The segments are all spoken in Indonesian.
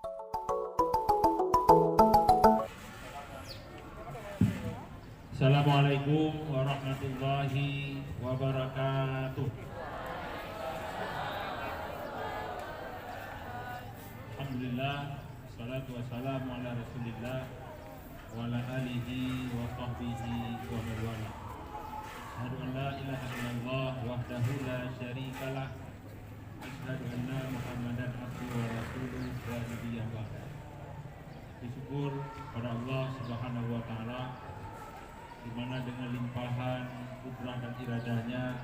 Assalamualaikum warahmatullahi wabarakatuh. Alhamdulillah, wassalatu wassalamu ala Rasulillah wa ala alihi wa sahbihi wa man wala. Asyhadu an la ilaha illallah wahdahu la syarikalah. Asyhadu anna Muhammadan abduhu wa rasuluhu wa nabiyyun ba'd. Bersyukur pada Allah Subhanahu wa taala, di mana dengan limpahan kudrah dan iradahnya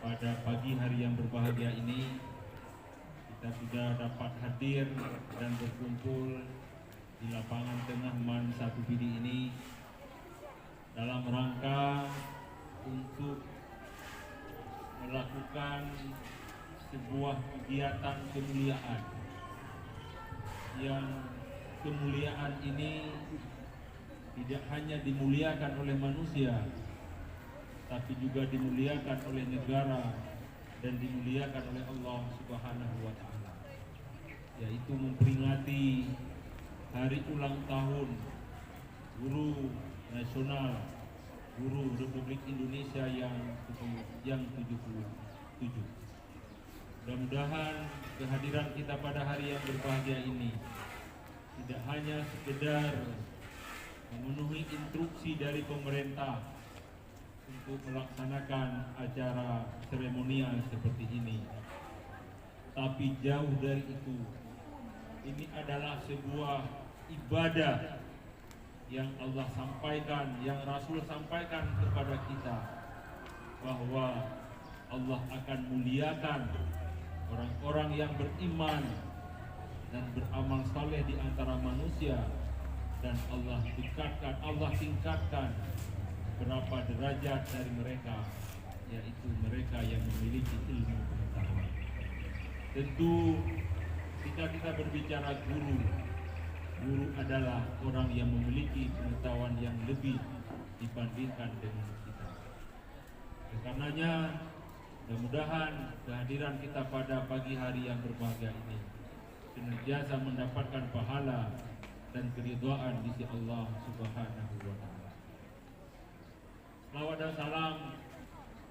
pada pagi hari yang berbahagia ini kita sudah dapat hadir dan berkumpul di lapangan tengah Man Satu Pidi ini dalam rangka untuk melakukan sebuah kegiatan kemuliaan yang kemuliaan ini tidak hanya dimuliakan oleh manusia, tapi juga dimuliakan oleh negara dan dimuliakan oleh Allah Subhanahu wa taala, yaitu memperingati hari ulang tahun Guru Nasional, Guru Republik Indonesia yang 77. Mudah-mudahan kehadiran kita pada hari yang berbahagia ini tidak hanya sekedar memenuhi instruksi dari pemerintah untuk melaksanakan acara seremonial seperti ini, tapi jauh dari itu, ini adalah sebuah ibadah yang Allah sampaikan, yang Rasul sampaikan kepada kita, bahwa Allah akan muliakan orang-orang yang beriman dan beramal saleh di antara manusia, dan Allah tingkatkan berapa derajat dari mereka, yaitu mereka yang memiliki ilmu pengetahuan. Tentu ketika kita berbicara guru adalah orang yang memiliki pengetahuan yang lebih dibandingkan dengan kita. Karenanya mudah-mudahan kehadiran kita pada pagi hari yang berbahagia ini senantiasa mendapatkan pahala dan keridhaan di sisi Allah Subhanahu wa taala. Salawat dan salam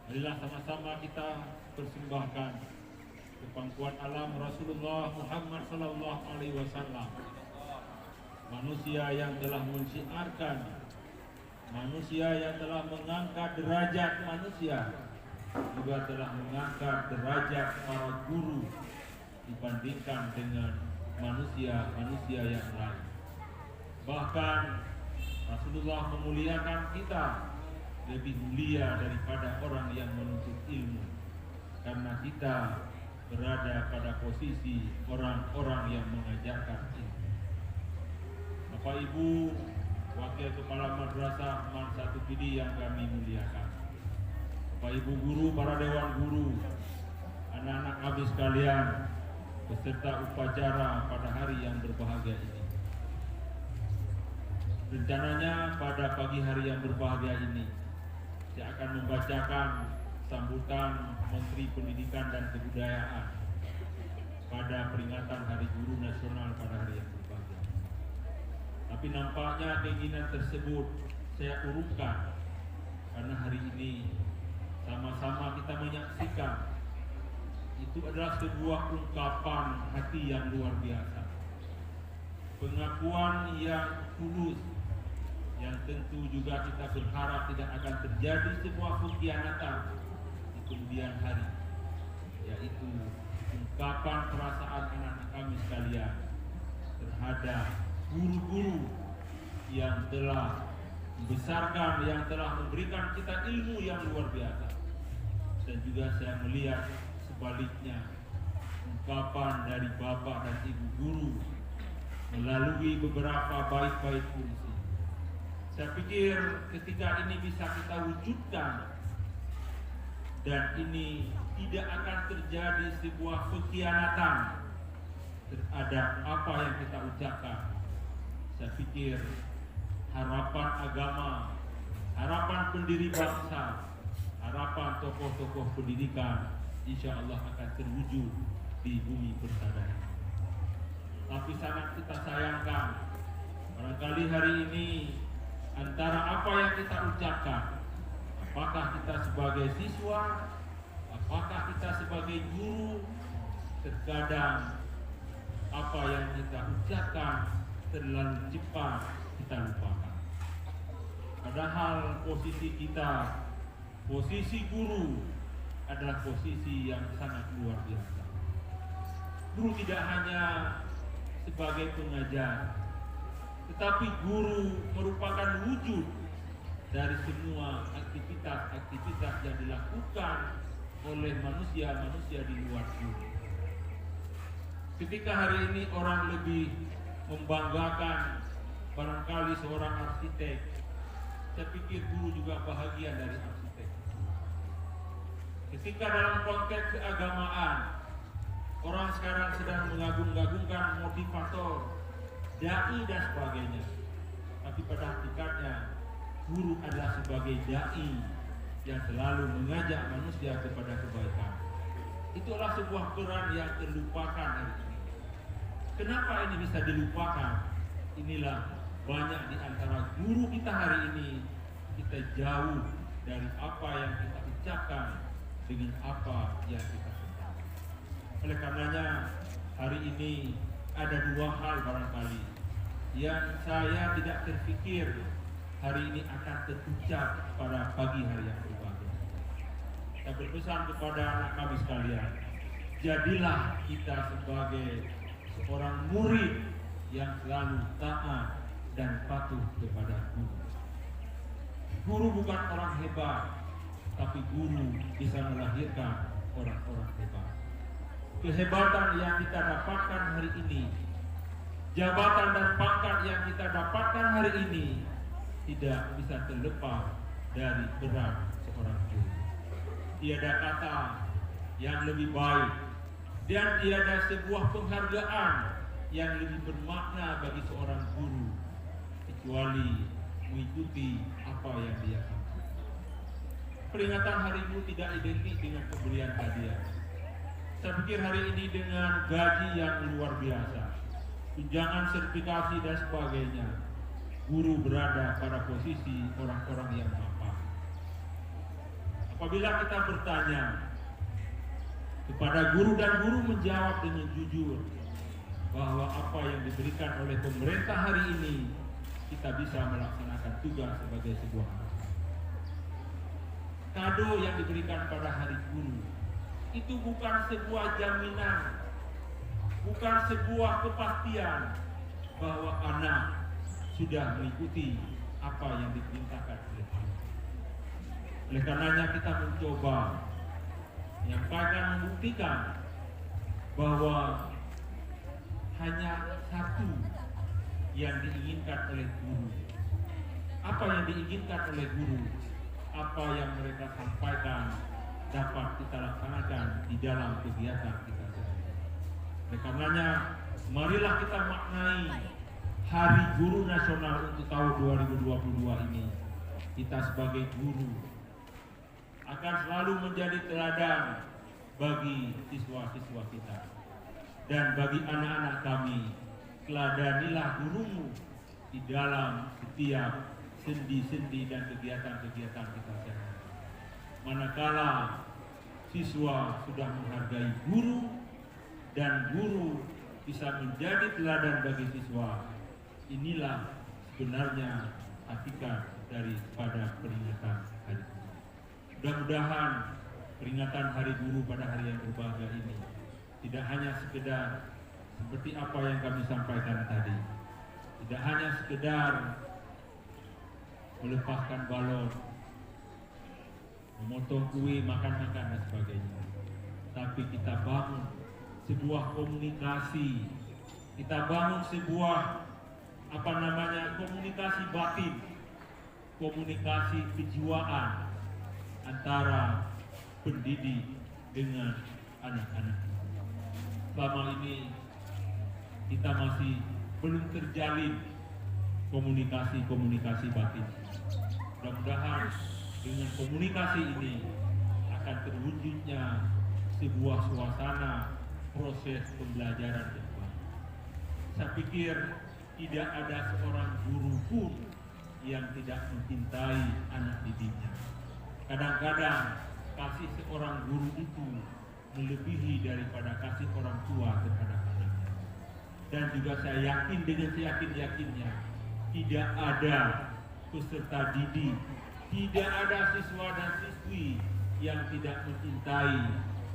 marilah sama-sama kita persembahkan ke pangkuan alam Rasulullah Muhammad sallallahu alaihi wasallam, manusia yang telah mensiarkan, manusia yang telah mengangkat derajat manusia, juga telah mengangkat derajat para guru dibandingkan dengan manusia-manusia yang lain. Bahkan Rasulullah memuliakan kita lebih mulia daripada orang yang menuntut ilmu, karena kita berada pada posisi orang-orang yang mengajarkan ilmu. Bapak Ibu Wakil Kepala Madrasah Man Satu Pidi yang kami muliakan, Bapak Ibu guru, para dewan guru, anak-anak kami sekalian, beserta upacara pada hari yang berbahagia ini. Rencananya pada pagi hari yang berbahagia ini saya akan membacakan sambutan Menteri Pendidikan dan Kebudayaan pada peringatan Hari Guru Nasional pada hari yang berbahagia. Tapi nampaknya keinginan tersebut saya urungkan karena hari ini sama-sama kita menyaksikan itu adalah sebuah ungkapan hati yang luar biasa, pengakuan yang tulus, yang tentu juga kita berharap tidak akan terjadi sebuah pengkhianatan di kemudian hari, yaitu ungkapan perasaan anak-anak kami sekalian terhadap guru-guru yang telah membesarkan, yang telah memberikan kita ilmu yang luar biasa. Dan juga saya melihat sebaliknya, ungkapan dari bapak dan ibu guru melalui beberapa bait-bait puisi. Saya pikir ketika ini bisa kita wujudkan dan ini tidak akan terjadi sebuah pengkhianatan terhadap apa yang kita ucapkan, saya pikir harapan agama, harapan pendiri bangsa, harapan tokoh-tokoh pendidikan insya Allah akan terwujud di bumi persada. tapi sangat kita sayangkan. Barangkali hari ini antara apa yang kita ucapkan, apakah kita sebagai siswa, apakah kita sebagai guru, terkadang apa yang kita ucapkan terlalu cepat kita lupakan. Padahal posisi kita, posisi guru adalah posisi yang sangat luar biasa. Guru tidak hanya sebagai pengajar, tetapi guru merupakan wujud dari semua aktivitas-aktivitas yang dilakukan oleh manusia-manusia di luar guru. Ketika hari ini orang lebih membanggakan barangkali seorang arsitek, saya pikir guru juga bahagia dari arsitek. Ketika dalam konteks keagamaan, orang sekarang sedang mengagung-agungkan motivator, dai dan sebagainya. Tapi pada hakikatnya, guru adalah sebagai dai yang selalu mengajak manusia kepada kebaikan. Itulah sebuah peran yang terlupakan hari ini. Kenapa ini bisa dilupakan? Inilah banyak di antara guru kita hari ini, kita jauh dari apa yang kita ucapkan dengan apa yang kita katakan. Oleh karenanya hari ini ada dua hal barangkali yang saya tidak terfikir hari ini akan terucap pada pagi hari yang berbahagia. Saya berpesan kepada anak kami sekalian, jadilah kita sebagai seorang murid yang selalu taat dan patuh kepada guru. Guru bukan orang hebat, tapi guru bisa melahirkan orang-orang hebat. Kehebatan yang kita dapatkan hari ini, jabatan dan pangkat yang kita dapatkan hari ini tidak bisa terlepas dari peran seorang guru. Tiada kata yang lebih baik dan tiada sebuah penghargaan yang lebih bermakna bagi seorang guru kecuali mengikuti apa yang dia sampaikan. Peringatan hari guru tidak identik dengan pemberian hadiah. Saya pikir hari ini dengan gaji yang luar biasa, tunjangan sertifikasi dan sebagainya, guru berada pada posisi orang-orang yang mapan. Apabila kita bertanya kepada guru dan guru menjawab dengan jujur bahwa apa yang diberikan oleh pemerintah hari ini kita bisa melaksanakan tugas sebagai sebuah kado yang diberikan pada hari guru. Itu bukan sebuah jaminan, bukan sebuah kepastian bahwa anak sudah mengikuti apa yang diperintahkan oleh Allah. Oleh karenanya kita mencoba menyampaikan, membuktikan bahwa hanya satu yang diinginkan oleh guru. Apa yang diinginkan oleh guru, apa yang mereka sampaikan dapat kita laksanakan di dalam kegiatan kita sehari-hari. Oleh karenanya, marilah kita maknai Hari Guru Nasional untuk tahun 2022 ini. Kita sebagai guru akan selalu menjadi teladan bagi siswa-siswa kita. Dan bagi anak-anak kami, teladanilah gurumu di dalam setiap sendi-sendi dan kegiatan-kegiatan kita sehari-hari. Manakala siswa sudah menghargai guru dan guru bisa menjadi teladan bagi siswa, inilah sebenarnya hakikat daripada peringatan Hari Guru. Mudah-mudahan peringatan Hari Guru pada hari yang berbahagia ini tidak hanya sekedar seperti apa yang kami sampaikan tadi, tidak hanya sekedar melepaskan balon, memotong kue, makan-makan dan sebagainya, tapi kita bangun sebuah komunikasi, kita bangun sebuah komunikasi batin, komunikasi kejiwaan antara pendidik dengan anak-anak. Selama ini kita masih belum terjalin komunikasi batin. Mudah-mudahan dengan komunikasi ini akan terwujudnya sebuah suasana proses pembelajaran yang baik. Saya pikir tidak ada seorang guru pun yang tidak mencintai anak didiknya. Kadang-kadang kasih seorang guru itu melebihi daripada kasih orang tua kepada anaknya. Dan juga saya yakin dengan seyakin-yakinnya tidak ada peserta didik, tidak ada siswa dan siswi yang tidak mencintai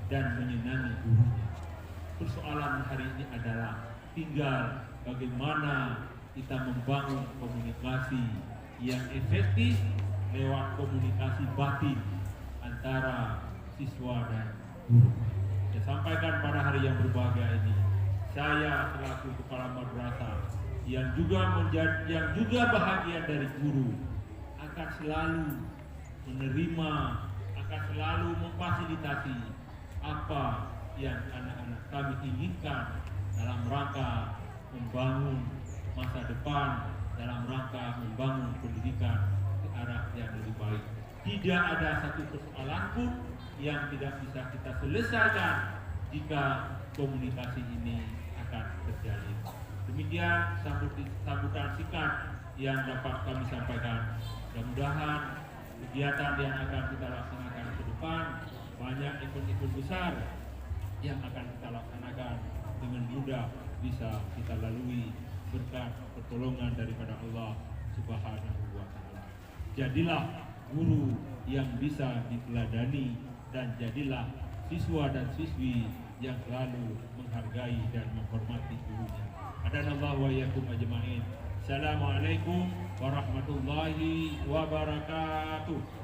dan menyenangi gurunya. Persoalan hari ini adalah tinggal bagaimana kita membangun komunikasi yang efektif lewat komunikasi batin antara siswa dan guru. Saya sampaikan pada hari yang berbahagia ini, saya selaku kepala madrasah yang juga bahagia dari guru akan selalu menerima, akan selalu memfasilitasi apa yang anak-anak kami inginkan dalam rangka membangun masa depan, dalam rangka membangun pendidikan ke arah yang lebih baik. Tidak ada satu persoalan pun yang tidak bisa kita selesaikan jika komunikasi ini akan terjalin. Demikian sambutan singkat yang dapat kami sampaikan. Mudah-mudahan kegiatan yang akan kita laksanakan ke depan banyak event-event besar yang akan kita laksanakan dengan mudah bisa kita lalui berkat pertolongan daripada Allah Subhanahu wa Ta'ala. Jadilah guru yang bisa diteladani dan jadilah siswa dan siswi yang selalu menghargai dan menghormati gurunya. Adanallahu wa iyyakum ajma'in. Assalamualaikum warahmatullahi wabarakatuh.